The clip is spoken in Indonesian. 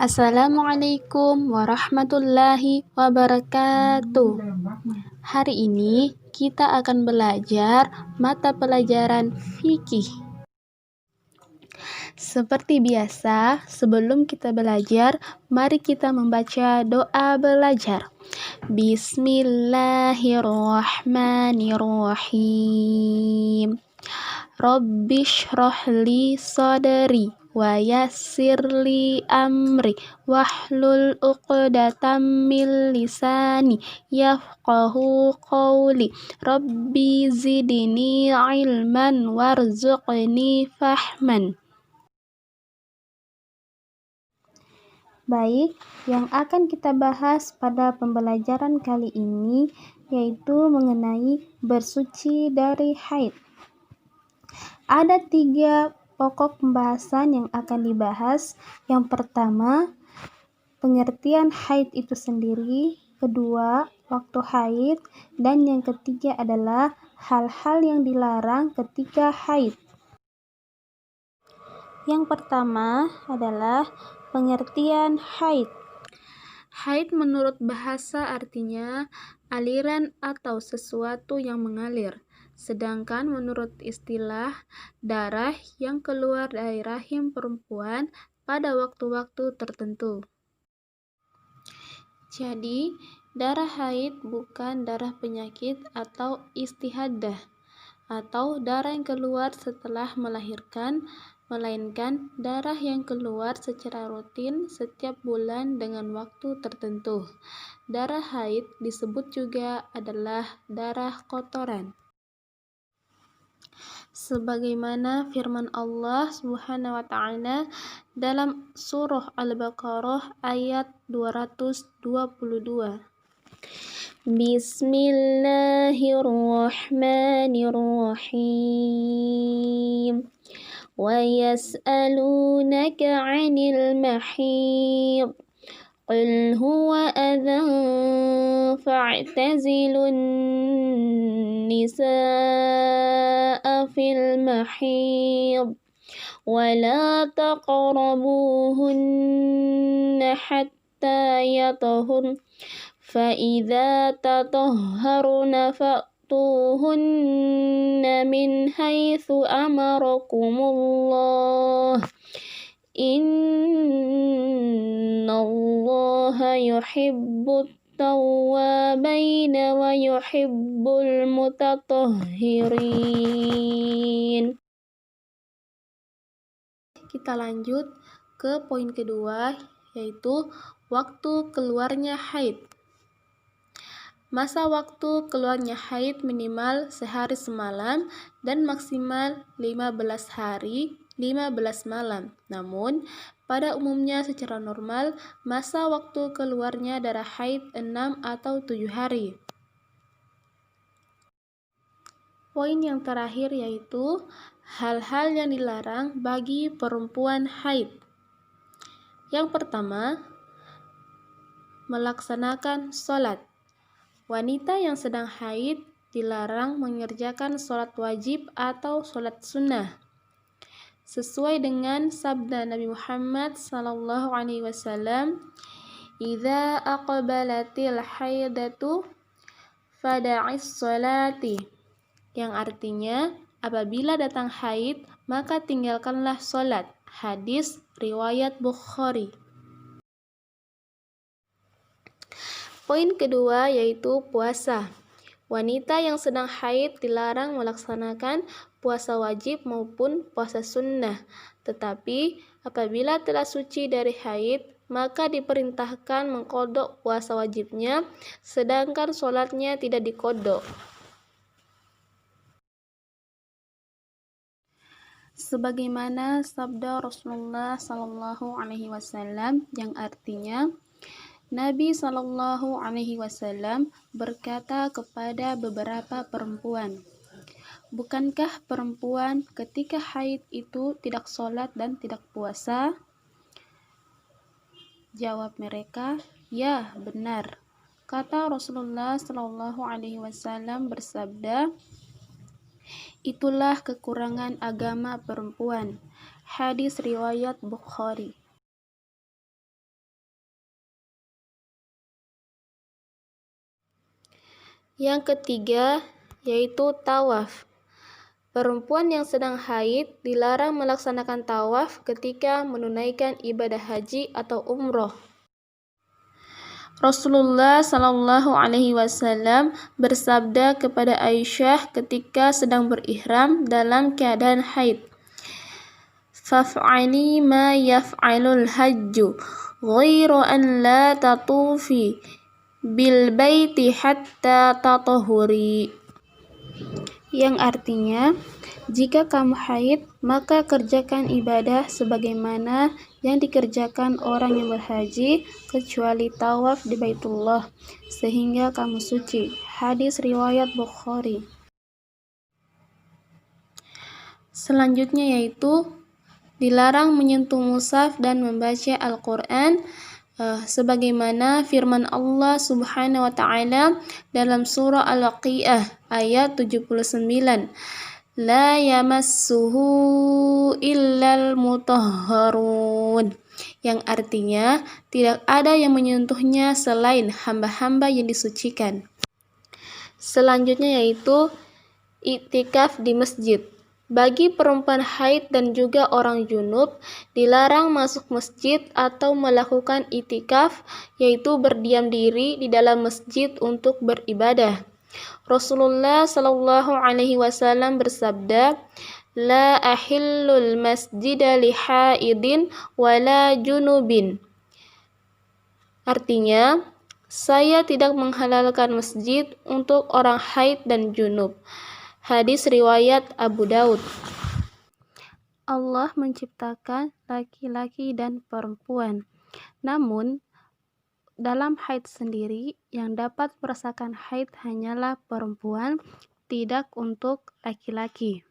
Assalamualaikum warahmatullahi wabarakatuh. Hari ini kita akan belajar mata pelajaran fikih. Seperti biasa, sebelum kita belajar, mari kita membaca doa belajar. Bismillahirrahmanirrahim. Rabbi shrah li sadri wa yassir li amri wahlul 'uqdatam min lisani yafqahu qawli. Rabbi zidni ilman warzuqni fahman. Baik, yang akan kita bahas pada pembelajaran kali ini yaitu mengenai bersuci dari haid. Ada 3 pokok pembahasan yang akan dibahas. Yang pertama, pengertian haid itu sendiri. Kedua, waktu haid. Dan yang ketiga adalah hal-hal yang dilarang ketika haid. Yang pertama adalah pengertian haid. Haid menurut bahasa artinya aliran atau sesuatu yang mengalir. Sedangkan menurut istilah, darah yang keluar dari rahim perempuan pada waktu-waktu tertentu. Jadi, darah haid bukan darah penyakit atau istihadah, atau darah yang keluar setelah melahirkan, melainkan darah yang keluar secara rutin setiap bulan dengan waktu tertentu. Darah haid disebut juga adalah darah kotoran. Sebagaimana firman Allah Subhanahu wa taala dalam surah Al-Baqarah ayat 222. Bismillahirrahmanirrahim. Wa yas'alunaka 'anil mahid. Qul huwa adhan fa'tazilun nisaa fil mahid wa la taqrabuhunna hatta yatahun fa idza tatahharna fa'tuhunna min haitsu amarakumullah. Innallaha yuhibbut tawwabaina wa yuhibbul mutatahhirin. Kita lanjut ke poin kedua, yaitu waktu keluarnya haid. Masa waktu keluarnya haid minimal sehari semalam dan maksimal 15 hari 15 malam. Namun, pada umumnya secara normal, masa waktu keluarnya darah haid 6 atau 7 hari. Poin yang terakhir yaitu hal-hal yang dilarang bagi perempuan haid. Yang pertama, melaksanakan sholat. Wanita yang sedang haid dilarang mengerjakan sholat wajib atau sholat sunnah. Sesuai dengan sabda Nabi Muhammad SAW, "Idza aqbalatil haidatu fada'is sholati", yang artinya apabila datang haid maka tinggalkanlah sholat. Hadis riwayat Bukhari. Poin kedua yaitu puasa. Wanita yang sedang haid dilarang melaksanakan puasa wajib maupun puasa sunnah. Tetapi apabila telah suci dari haid, maka diperintahkan mengqodok puasa wajibnya, sedangkan sholatnya tidak diqodok. Sebagaimana sabda Rasulullah SAW yang artinya, Nabi SAW berkata kepada beberapa perempuan, "Bukankah perempuan ketika haid itu tidak sholat dan tidak puasa?" Jawab mereka, "Ya, benar." Kata Rasulullah SAW bersabda, "Itulah kekurangan agama perempuan." Hadis riwayat Bukhari. Yang ketiga yaitu tawaf. Perempuan yang sedang haid dilarang melaksanakan tawaf ketika menunaikan ibadah haji atau umroh. Rasulullah Shallallahu Alaihi Wasallam bersabda kepada Aisyah ketika sedang berihram dalam keadaan haid, "Faf'ali ma yaf'alul hajju, ghairu an la tatufi bil baiti hatta tatahuri." Yang artinya, jika kamu haid, maka kerjakan ibadah sebagaimana yang dikerjakan orang yang berhaji, kecuali tawaf di Baitullah, sehingga kamu suci. Hadis riwayat Bukhari. Selanjutnya yaitu dilarang menyentuh mushaf dan membaca Al-Quran, sebagaimana firman Allah Subhanahu wa Ta'ala dalam surah Al-Waqiah ayat 79, "La yamassuhu illal mutahharun", yang artinya tidak ada yang menyentuhnya selain hamba-hamba yang disucikan. Selanjutnya yaitu iktikaf di masjid. Bagi perempuan haid dan juga orang junub, dilarang masuk masjid atau melakukan iktikaf, yaitu berdiam diri di dalam masjid untuk beribadah. Rasulullah Shallallahu Alaihi Wasallam bersabda, "La ahillul masjida li haidin wala junubin." Artinya, saya tidak menghalalkan masjid untuk orang haid dan junub. Hadis riwayat Abu Daud. Allah menciptakan laki-laki dan perempuan. Namun, dalam haid sendiri, yang dapat merasakan haid hanyalah perempuan, tidak untuk laki-laki.